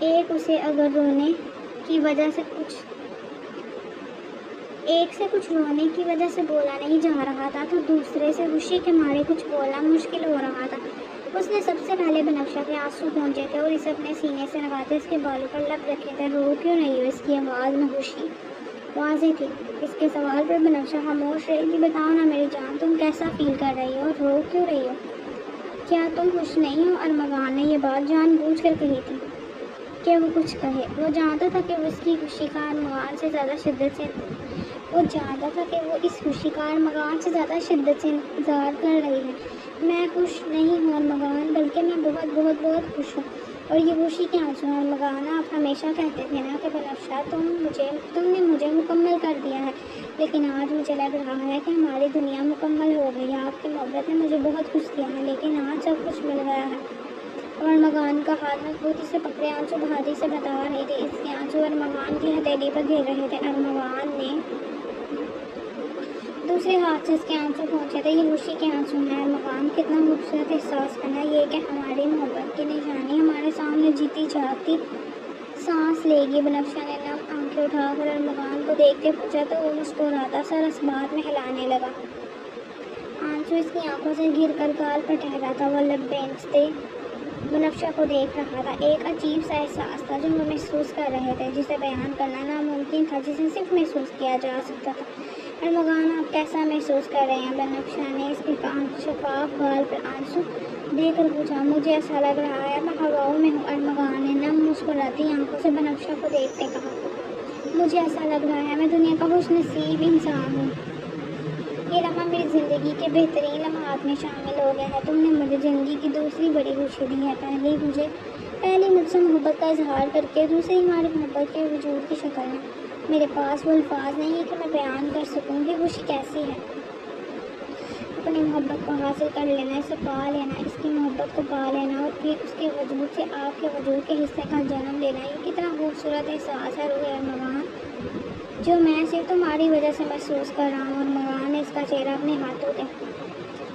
ایک اسے اگر رونے کی وجہ سے کچھ رونے کی وجہ سے بولا نہیں جا رہا تھا تو دوسرے سے خوشی کے مارے کچھ بولنا مشکل ہو رہا تھا۔ اس نے سب سے پہلے بنفشہ کے آنسو پہنچے تھے اور اسے اپنے سینے سے لگاتے اس کے بالوں پر لب رکھے تھے۔ رو کیوں رہی ہو؟ اس کی آواز میں خوشی واضح تھی۔ اس کے سوال پر بنفشہ خاموش رہی تھی۔ بتاؤ نا میری جان، تم کیسا فیل کر رہی ہو؟ رو کیوں رہی ہو؟ کیا تم خوش نہیں ہو؟ ارمغان نے یہ بات جان بوجھ کر کہی تھی کہ وہ کچھ کہے۔ وہ جانتا تھا کہ وہ اس خوشی کا ارمغان سے زیادہ شدت سے انتظار کر رہی ہے۔ میں خوش نہیں ہوں ارمغان، بلکہ میں بہت بہت بہت خوش ہوں، اور یہ خوشی کے آنسو ہیں۔ ارمغان، آپ ہمیشہ کہتے تھے نا کہ بنفشہ تم نے مجھے مکمل کر دیا ہے، لیکن آج مجھے لگ رہا ہے کہ ہماری دنیا مکمل ہو گئی ہے۔ آپ کی محبت نے مجھے بہت خوش کیا ہے، لیکن آج سب کچھ مل گیا ہے۔ اور ارمغان کا ہاتھ مضبوطی سے پکڑے آنسو بہادری سے بتا رہی تھی۔ اس کے آنسو ارمغان کی ہتھیلی پر گر رہے تھے۔ ارمغان نے دوسرے ہاتھ سے اس کے آنسو پہنچے تھے۔ یہ خوشی کے آنسو ہیں ارمغان، کتنا خوبصورت احساس کرنا یہ کہ ہماری محبت کی نشانی ہمارے سامنے جیتی جاتی سانس لے گی۔ بنفشہ نے نم آنکھیں اٹھا کر ارمغان کو دیکھتے پوچھا تو وہ مسکراتا سر اس بات میں ہلانے لگا۔ آنسو اس کی آنکھوں سے گر کر گال پر ٹھہرا تھا۔ وہ لب بھینچتے بنفشہ کو دیکھ رہا تھا۔ ایک عجیب سا احساس تھا جو وہ محسوس کر رہے تھے، جسے بیان کرنا ناممکن تھا، جسے صرف محسوس کیا جا سکتا تھا۔ ارمغان، آپ کیسا محسوس کر رہے ہیں؟ بنفشہ نے اس کے شفاف گال پر آنسو دے کر پوچھا۔ مجھے ایسا لگ رہا ہے میں ہواؤں میں ہوں۔ ارمغان نے نم مسکراتی آنکھوں سے بنفشہ کو دیکھتے کہا۔ مجھے ایسا لگ رہا ہے میں دنیا کا خوش نصیب انسان ہوں۔ یہ لمحہ میری زندگی کے بہترین لمحات میں شامل ہو گیا ہے۔ تم نے مجھے زندگی کی دوسری بڑی خوشی دی ہے، پہلی مجھ سے محبت کا اظہار کر کے، دوسری ہماری محبت کے وجود کی شکل میں۔ میرے پاس وہ الفاظ نہیں کہ میں بیان کر سکوں کہ خوشی کیسی ہے۔ اپنی محبت کو حاصل کر لینا، اسے پا لینا، اس کی محبت کو پا لینا اور پھر اس کے وجود سے آپ کے وجود کے حصے کا جنم لینا، یہ کتنا خوبصورت احساس ہے روح ارمغان، جو میں صرف تمہاری وجہ سے محسوس کر رہا ہوں۔ ارمغان نے اس کا چہرہ اپنے ہاتھوں کے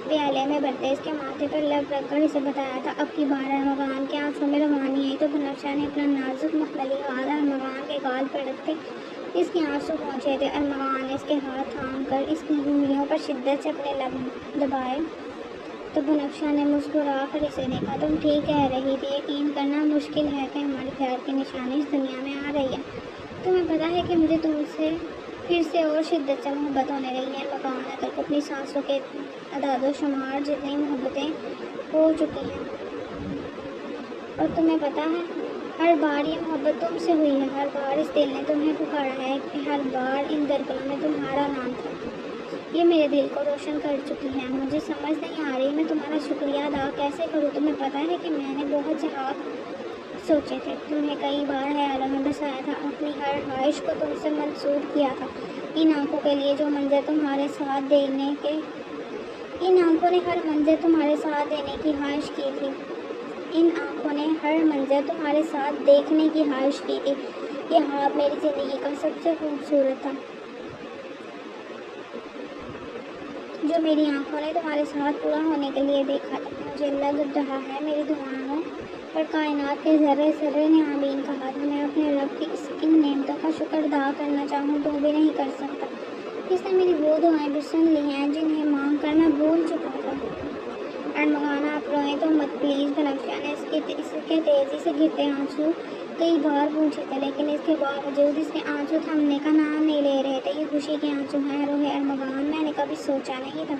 پیالے میں بھرتے اس کے ماتھے پر لب رکھ کر اسے بتایا تھا۔ اب کی بار ارمغان کے آنسوں میں روانی آئی تو بنفشہ نے اپنا نازک مخملی ہاتھ ارمغان کے گال پر رکھتے اس کے آنسو پہنچے تھے۔ ارمغان نے اس کے ہاتھ تھام کر اس کی انگلیوں پر شدت سے اپنے لب دبائے تو بنفشہ نے مسکرا کر اسے دیکھا۔ تم ٹھیک کہہ رہی تھی، یقین کرنا مشکل ہے کہ ہمارے پیار کی نشانی اس دنیا میں آ رہی ہے۔ تمہیں پتہ ہے کہ مجھے تم سے پھر سے اور شدت سے محبت ہونے لگی ہے۔ ارمغان نے تک اپنی سانسوں کے اعداد و شمار جتنی محبتیں ہو چکی ہیں، اور تمہیں پتہ ہے ہر بار یہ محبت تم سے ہوئی ہے، ہر بار اس دل نے تمہیں پکارا ہے، ہر بار ان درپلوں میں تمہارا نام تھا۔ یہ میرے دل کو روشن کر چکی ہے۔ مجھے سمجھ نہیں آ رہی میں تمہارا شکریہ ادا کیسے کروں۔ تمہیں پتہ ہے کہ میں نے بہت سے خواب سوچے تھے، تمہیں کئی بار خیالوں میں بسایا تھا، اپنی ہر خواہش کو تم سے منسوب کیا تھا۔ ان آنکھوں کے لیے جو منظر تمہارے ساتھ دینے کے ان آنکھوں نے ہر منظر تمہارے ساتھ دینے کی خواہش کی تھی۔ ان آنکھوں نے ہر منظر تمہارے ساتھ دیکھنے کی خواہش کی تھی۔ یہ خواب میری زندگی کا سب سے خوبصورت تھا، جو میری آنکھوں نے تمہارے ساتھ پورا ہونے کے لیے دیکھا تھا۔ مجھے لگ رہا ہے میری دعاؤں پر کائنات کے ذرے ذرے نے آمین کہا تھا۔ میں اپنے رب کی ان نعمتوں کا شکر ادا کرنا چاہوں تو بھی نہیں کر سکتا، جس نے میری وہ دعائیں بھی سن لی ہیں جنہیں مانگ کر میں بھول چکا تھا۔ ارمغان، آپ روئیں تو مت پلیز۔ بنفشہ نے اس کے تیزی سے گرتے آنسو کئی بار پوچھے تھے، لیکن اس کے باوجود اس کے آنسو تھمنے کا نام نہیں لے رہے تھے۔ یہ خوشی کے آنسو ہیں روح ارمغان، میں نے کبھی سوچا نہیں تھا۔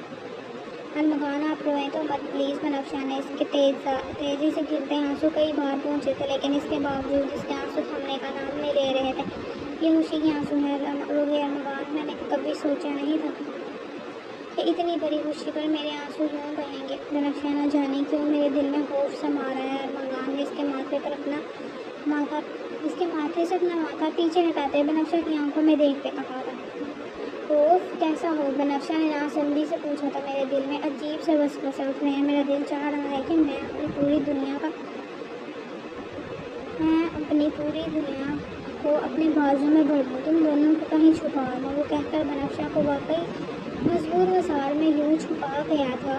ارمغان، آپ روئیں تو مت پلیز۔ بنفشہ نے اس کے تیزی سے گرتے آنسو کئی بار پوچھے تھے، لیکن اس کے باوجود اس کے آنسو تھمنے کا نام نہیں لے رہے تھے۔ یہ خوشی کے آنسو ہیں روح ارمغان، میں نے کبھی سوچا نہیں تھا کہ اتنی بڑی خوشی پر میرے آنسو یوں بہیں گے۔ بنفشہ نہ جانے کیوں میرے دل میں خوف سا مارا ہے۔ ارمغان نے اس کے ماتھے سے اپنا ماتھا پیچھے ہٹاتے بنفشہ کی آنکھوں میں دیکھتے کہا تھا۔ خوف کیسا ہو؟ بنفشہ نے ناسمجھی سے پوچھا تھا۔ میرے دل میں عجیب سے وسوسے اٹھ رہے ہیں، میرا دل چاہ رہا ہے کہ میں اپنی پوری دنیا کو اپنے بازو میں بھر دوں، تم دونوں کو کہیں چھپا دوں۔ وہ کہہ کر بنفشہ کو واقعی مضبوط وسار میں یوں چھپا گیا تھا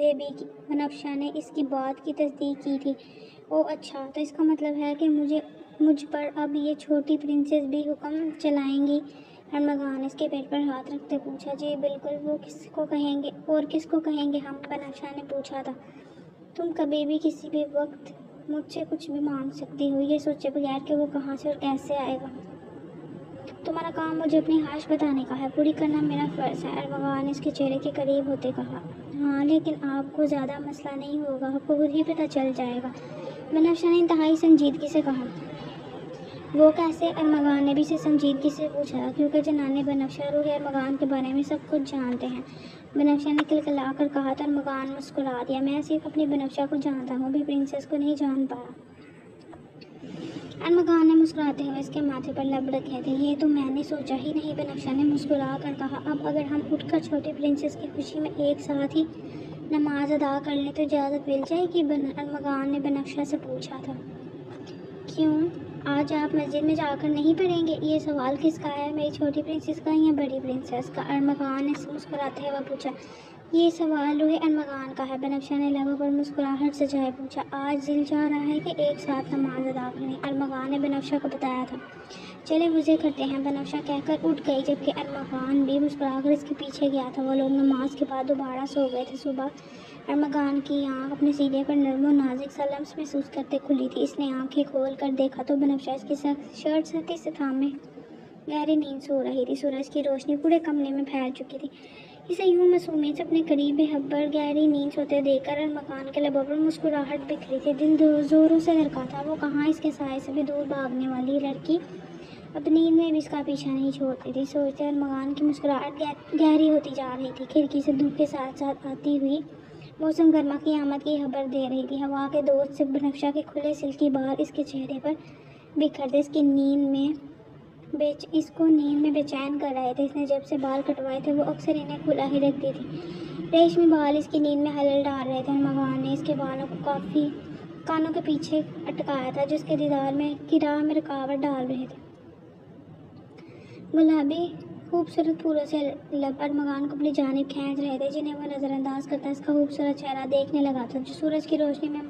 بیبی کی۔ بنفشہ نے اس کی بات کی تصدیق کی تھی۔ او اچھا، تو اس کا مطلب ہے کہ مجھ پر اب یہ چھوٹی پرنسس بھی حکم چلائیں گی؟ ارمغان اس کے پیٹ پر ہاتھ رکھتے پوچھا۔ جی بالکل، وہ کس کو کہیں گے اور کس کو کہیں گے ہم؟ بنفشہ نے پوچھا تھا۔ تم کبھی بھی کسی بھی وقت مجھ سے کچھ بھی مانگ سکتی ہو، یہ سوچے بغیر کہ وہ کہاں سے اور کیسے آئے گا۔ تمہارا کام مجھے اپنی خواہش بتانے کا ہے، پوری کرنا میرا فرض ہے، ارمغان نے اس کے چہرے کے قریب ہوتے کہا۔ ہاں، لیکن آپ کو زیادہ مسئلہ نہیں ہوگا، آپ کو خود ہی پتہ چل جائے گا، بنفشہ نے انتہائی سنجیدگی سے کہا۔ وہ کیسے؟ ارمغان نے بھی اسے سنجیدگی سے پوچھا، کیونکہ جنان بنفشہ روح ارمغان کے بارے میں سب کچھ جانتے ہیں، بنفشہ نے کلکلا کر کہا تو ارمغان مسکرا دیا۔ میں صرف اپنی بنفشہ کو جانتا ہوں، ابھی پرنسس کو نہیں جان پایا۔ ارمغان نے مسکراتے ہوئے اس کے ماتھے پر لب رکھے تھے۔ یہ تو میں نے سوچا ہی نہیں، بنفشہ نے مسکرا کر کہا۔ اب اگر ہم اٹھ کر چھوٹی پرنسس کی خوشی میں ایک ساتھ ہی نماز ادا کر لیں تو اجازت مل جائے گی؟ ارمغان نے بنفشہ سے پوچھا تھا۔ کیوں؟ آج آپ مسجد میں جا کر نہیں پڑھیں گے؟ یہ سوال کس کا ہے، میری چھوٹی پرنسس کا یا بڑی پرنسس کا؟ ارمغان نے مسکراتے ہوئے پوچھا۔ یہ سوال روح ارمغان کا ہے، بنفشہ نے لبوں پر مسکراہٹ سجائے پوچھا۔ آج دل چاہ رہا ہے کہ ایک ساتھ نماز ادا کریں، ارمغان نے بنفشہ کو بتایا تھا۔ چلے وضو کرتے ہیں، بنفشہ کہہ کر اٹھ گئی، جبکہ ارمغان بھی مسکرا کر اس کے پیچھے گیا تھا۔ وہ لوگ نماز کے بعد دوبارہ سو گئے تھے۔ صبح ارمغان کی آنکھ اپنے سینے پر نرم و نازک سا لمس محسوس کرتے کھلی تھی۔ اس نے آنکھیں کھول کر دیکھا تو بنفشہ اس کی شرٹ سختی سے تھامے گہری نیند سو رہی تھی۔ سورج کی روشنی پورے کمرے میں پھیل چکی تھی۔ اسے یوں معصومیت سے اپنے قریب بے خبر گہری نیند سوتے دیکھ کر ارمغان کے لبوں پر مسکراہٹ بکھری تھی۔ دل زوروں سے دھڑکا تھا۔ وہ کہاں اس کے سائے سے بھی دور بھاگنے والی لڑکی اب نیند میں بھی اس کا پیچھا نہیں چھوڑتی تھی۔ سوچتے ارمغان کی مسکراہٹ گہری ہوتی جا رہی تھی۔ کھڑکی سے دھوپ کے ساتھ ساتھ آتی ہوئی موسم گرما کی آمد کی خبر دے رہی تھی۔ ہوا کے دوست سے بنفشہ کے کھلے سلکی بال اس کے چہرے پر بکھرتے اس کو نیند میں بے چین کر رہے تھے۔ اس نے جب سے بال کٹوائے تھے وہ اکثر انہیں کھلا ہی رکھتی تھی۔ ریشمی بال اس کی نیند میں ہلچل ڈال رہے تھے۔ ارمغان نے اس کے بالوں کو کافی کانوں کے پیچھے اٹکایا تھا، جو اس کے دیدار کی راہ میں رکاوٹ ڈال رہے تھے۔ گلابی خوبصورت پھولوں سے لب ارمغان کو اپنی جانب کھینچ رہے تھے، جنہیں وہ نظر انداز کرتا اس کا خوبصورت چہرہ دیکھنے لگا تھا، جو سورج کی روشنی میں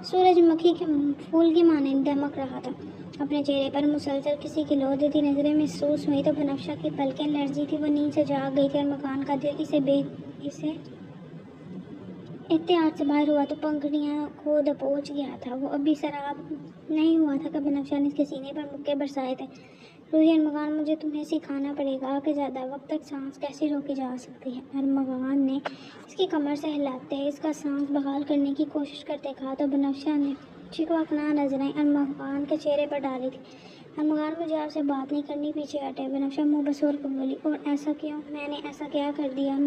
سورج مکھی کے پھول کی مانند دمک رہا تھا۔ اپنے چہرے پر مسلسل کسی کی لو دیتی نظریں محسوس ہوئی تو بنفشہ کی پلکیں لرزی تھی۔ وہ نیند سے جاگ گئی تھی۔ ارمغان کا دل اسے احتیاط سے باہر ہوا تو پنکھڑیاں کو دبوچ گیا تھا۔ وہ ابھی سراب نہیں ہوا تھا کہ بنفشہ نے اس کے سینے پر مکے برسائے تھے۔ روحی ارمغان، مجھے تمہیں سکھانا پڑے گا کہ زیادہ وقت تک سانس کیسے روکی جا سکتی ہے۔ ارمغان نے اس کی کمر سے ہلاتے اس کا سانس بحال کرنے کی کوشش کرتے کہا تو بنفشہ نے شکوہ نظریں ارمغان کے چہرے پر ڈالی تھی۔ ارمغان، مجھے آپ سے بات نہیں کرنی، پیچھے ہٹے۔ بنفشہ منہ بسور کر بولی۔ اور ایسا کیوں؟ میں نے ایسا کیا کر دیا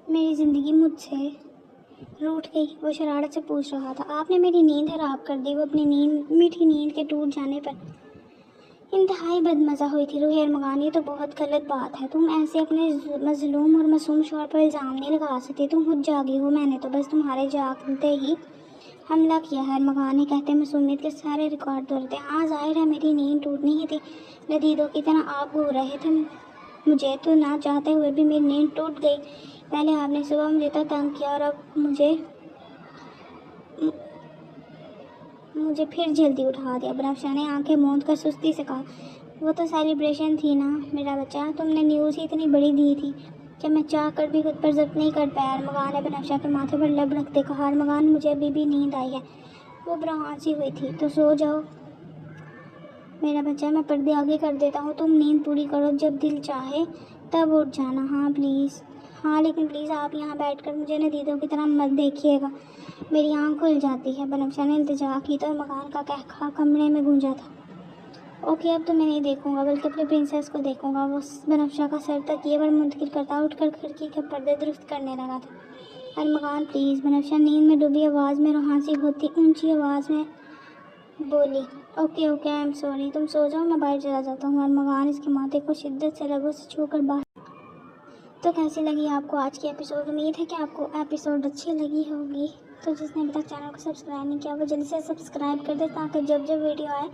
میری زندگی مجھ سے روٹھ گئی؟ وہ شرارت سے پوچھ رہا تھا۔ آپ نے میری نیند حرام کر دی۔ وہ اپنی میٹھی نیند کے ٹوٹ جانے پر انتہائی بدمزہ ہوئی تھی۔ روح ارمغان، یہ تو بہت غلط بات ہے، تم ایسے اپنے مظلوم اور معصوم شوہر پر الزام نہیں لگا سکتی، تم خود جاگی ہو، میں نے تو بس تمہارے جاگتے ہی حملہ کیا ہے۔ ارمغان نے کہتے معصومیت کے سارے ریکارڈ دہراتے۔ ہاں ظاہر ہے میری نیند ٹوٹنی ہی تھی، لدیدوں کی طرح آپ گھور رہے تھے مجھے، تو نہ چاہتے ہوئے بھی میری نیند ٹوٹ گئی۔ پہلے آپ نے صبح مجھے تنگ کیا اور اب مجھے پھر جلدی اٹھا دیا۔ بنفشہ نے آنکھیں موند کر سستی سے کہا۔ وہ تو سیلیبریشن تھی نا میرا بچہ، تم نے نیوز ہی اتنی بڑی دی تھی کہ میں چاہ کر بھی خود پر ضبط نہیں کر پایا۔ ارمغان نے بنفشہ کے ماتھے پر لب رکھتے کہا۔ ارمغان، مجھے ابھی بھی نیند آئی ہے، وہ برہان سی ہوئی تھی، تو سو جاؤ میرا بچہ، میں پردے آگے کر دیتا ہوں، تم نیند پوری کرو، جب دل چاہے تب اٹھ جانا۔ ہاں پلیز، ہاں لیکن پلیز آپ یہاں بیٹھ کر مجھے لدیدوں کی طرح مت دیکھیے گا، میری آنکھ کھل جاتی ہے۔ بنفشہ نے التجا کی تو ارمغان کا قہقہہ کمرے میں گونجا تھا۔ اوکے، اب تو میں نہیں دیکھوں گا بلکہ اپنی پرنسس کو دیکھوں گا۔ وہ بنفشہ کا سر تکیے پر منتقل کرتا اٹھ کر کھڑکی کے پردے درست کرنے لگا تھا۔ ارمغان پلیز، بنفشہ نیند میں ڈوبی آواز میں روحانسی ہوتی اونچی آواز میں بولی۔ Okay okay, I am sorry, تم سو جاؤ، میں باہر چلا جاتا ہوں۔ ارمغان اس کے ماتھے کو شدت سے لبوں سے چھو کر باہر۔ تو کیسی لگی آپ کو آج کی ایپیسوڈ؟ امید ہے کہ آپ کو ایپیسوڈ اچھی لگی ہوگی۔ تو جس نے ابھی تک چینل کو سبسکرائب نہیں کیا وہ جلدی سے سبسکرائب کر دے تاکہ جب ویڈیو آئے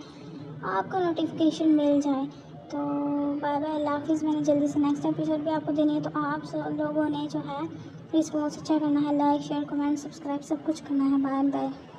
آپ کو نوٹیفیکیشن مل جائے۔ تو بائے بائے، اللہ حافظ۔ میں نے جلدی سے نیکسٹ ایپیسوڈ بھی آپ کو دینی ہے، تو آپ سب لوگوں نے جو ہے پلیز بہت اچھا کرنا ہے، لائک شیئر کمنٹ سبسکرائب سب کچھ کرنا ہے۔ Bye bye.